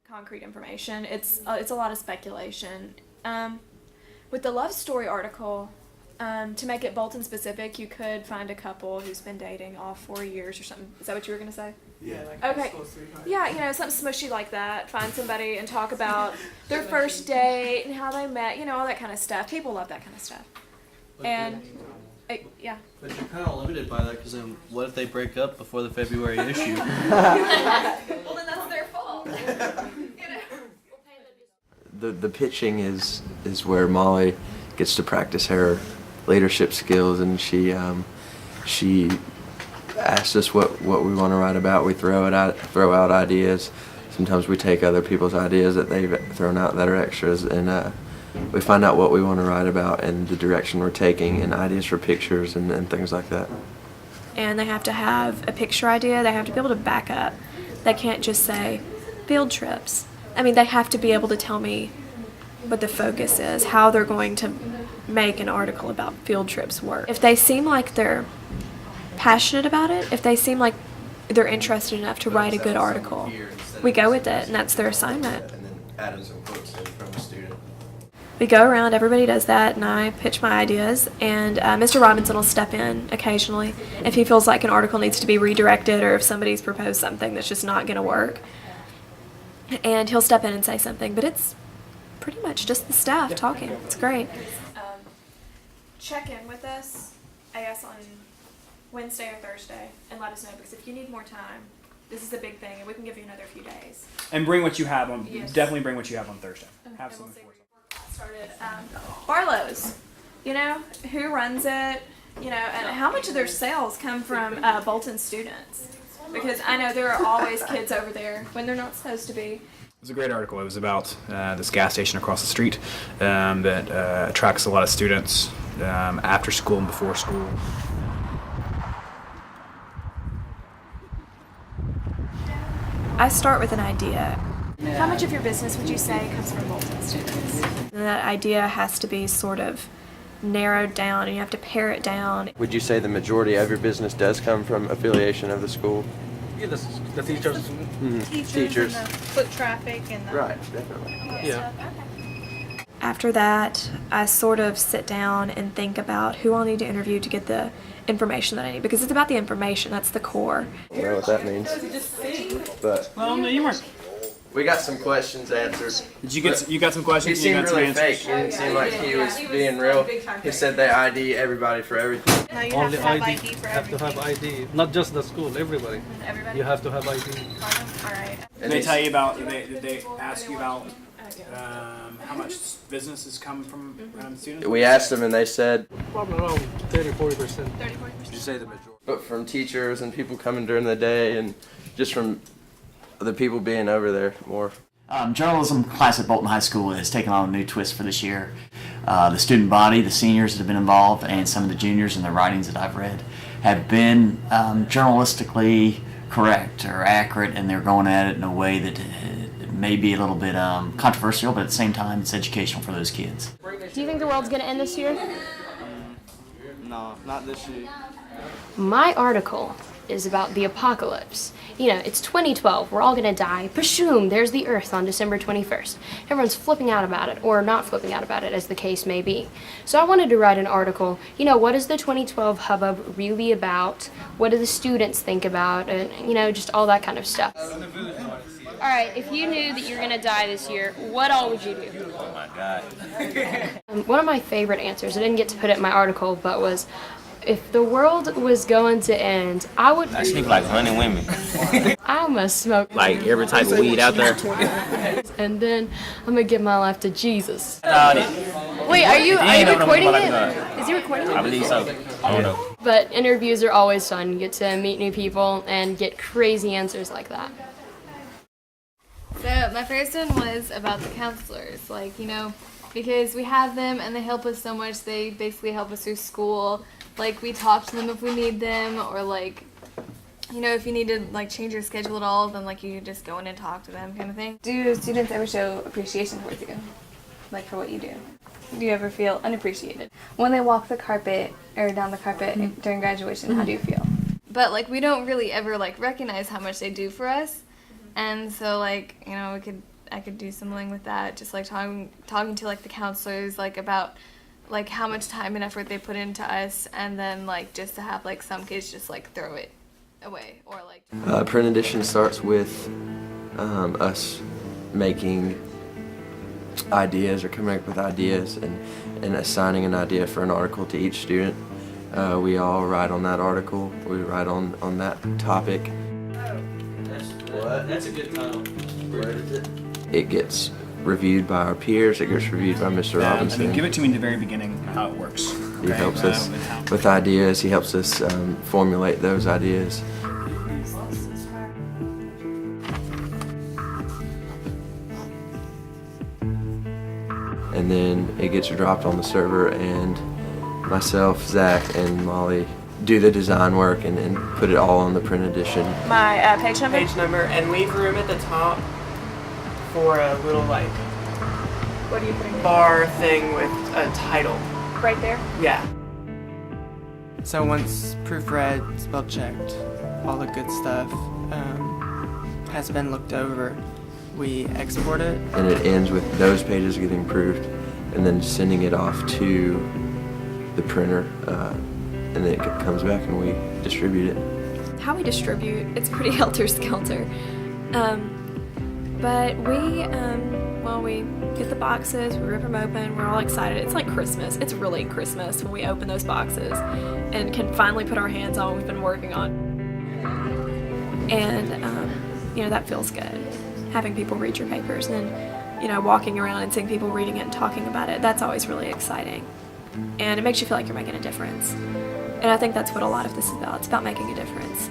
concrete information. It's a lot of speculation. With the love story article, to make it Bolton specific, you could find a couple who's been dating all 4 years or something. Is that what you were going to say? Yeah. Okay. Yeah, you know, something smushy like that. Find somebody and talk about their first date and how they met, you know, all that kind of stuff. People love that kind of stuff. And, yeah. But you're kind of limited by that, because then what if they break up before the February issue? Well, then that's their fault. You know? The pitching is where Molly gets to practice her leadership skills, and she asks us what we want to write about. We throw out ideas. Sometimes we take other people's ideas that they've thrown out that are extras, and we find out what we want to write about and the direction we're taking, and ideas for pictures and things like that. And they have to have a picture idea. They have to be able to back up. They can't just say field trips. I mean, they have to be able to tell me what the focus is, how they're going to make an article about field trips work. If they seem like they're passionate about it, if they seem like they're interested enough to write a good article, we go with it, and that's their assignment. And then add in some quotes in from a student. We go around, everybody does that, and I pitch my ideas, and Mr. Robinson will step in occasionally if he feels like an article needs to be redirected, or if somebody's proposed something that's just not going to work. And he'll step in and say something, but it's pretty much just the staff talking. It's great. Check in with us, I guess, on Wednesday or Thursday, and let us know, because if you need more time, this is a big thing, and we can give you another few days. And bring what you have on. Yes. Definitely bring what you have on Thursday. Have And we'll something see for where your class started. Barlow's, you know, who runs it, you know, and how much of their sales come from Bolton students? Because I know there are always kids over there when they're not supposed to be. It was a great article. It was about this gas station across the street that attracts a lot of students after school and before school. I start with an idea. How much of your business would you say comes from Bolton students? And that idea has to be sort of narrowed down, and you have to pare it down. Would you say the majority of your business does come from affiliation of the school? Yeah, the teachers. Mm-hmm. Teachers. And the foot traffic and the Right, definitely. Yeah. After that, I sort of sit down and think about who I'll need to interview to get the information that I need, because it's about the information. That's the core. I don't know what that means. But Well, no, you weren't. we got some questions answered. Did you get? You got some He questions. You seemed got some really answers? fake. He didn't seem like he was being real. He said they ID everybody for everything. now you have Only to have ID. ID for Have to everything. have ID. Not just the school, everybody. Everybody? You have to have ID. All right. Did they tell you about? Did they ask you about how much businesses come from students? We asked them and they said, Probably around 30-40%. did you say the majority? But from teachers and people coming during the day, and just from the people being over there more. Journalism class at Bolton High School has taken on a new twist for this year. The student body, the seniors that have been involved, and some of the juniors in the writings that I've read have been journalistically correct or accurate, and they're going at it in a way that may be a little bit controversial, but at the same time it's educational for those kids. Do you think the world's going to end this year? No, not this year. My article is about the apocalypse. You know, it's 2012, we're all going to die. Bashoom, there's the Earth on December 21st. Everyone's flipping out about it, or not flipping out about it, as the case may be. So I wanted to write an article, you know, what is the 2012 hubbub really about? What do the students think about? And, you know, just all that kind of stuff. Alright, if you knew that you're going to die this year, what all would you do? Oh my God. One of my favorite answers, I didn't get to put it in my article, but was, if the world was going to end, I would... I sneak like 100 women. I must smoke Like every type of weed out there. and then I'm gonna give my life to Jesus. Wait, I are you recording it? Is he recording I it? believe so. I don't know. But interviews are always fun. You get to meet new people and get crazy answers like that. So my first one was about the counselors, like, you know, because we have them and they help us so much. They basically help us through school. Like, we talk to them if we need them, or like, you know, if you need to like change your schedule at all, then like you just go in and talk to them, kind of thing. Do students ever show appreciation towards you, like for what you do? Do you ever feel unappreciated when they walk the carpet or down the carpet during graduation? How do you feel? But like we don't really ever like recognize how much they do for us, and so like, you know, we could I could do something with that, just like talking to like the counselors like about like how much time and effort they put into us, and then like just to have like some kids just like throw it away or like. Print edition starts with us making ideas or coming up with ideas and assigning an idea for an article to each student. We all write on that article. We write on that topic. That's a good title. Where is it? It gets reviewed by our peers. It gets reviewed by Mr. Robinson. Give it to me in the very beginning how it works. He helps us with ideas. He helps us formulate those ideas. And then it gets dropped on the server, and myself, Zach, and Molly do the design work and put it all on the print edition. My page number? Page number, and leave room at the top for a little like What are you putting? bar thing with a title. Right there? Yeah. So once proofread, spell checked, all the good stuff has been looked over, we export it. And it ends with those pages getting proofed and then sending it off to the printer, and then it comes back and we distribute it. How we distribute, it's pretty helter-skelter. But we get the boxes, we rip them open, we're all excited. It's like Christmas. It's really Christmas when we open those boxes and can finally put our hands on what we've been working on. And, that feels good. Having people read your papers and then, walking around and seeing people reading it and talking about it, that's always really exciting. And it makes you feel like you're making a difference. And I think that's what a lot of this is about. It's about making a difference.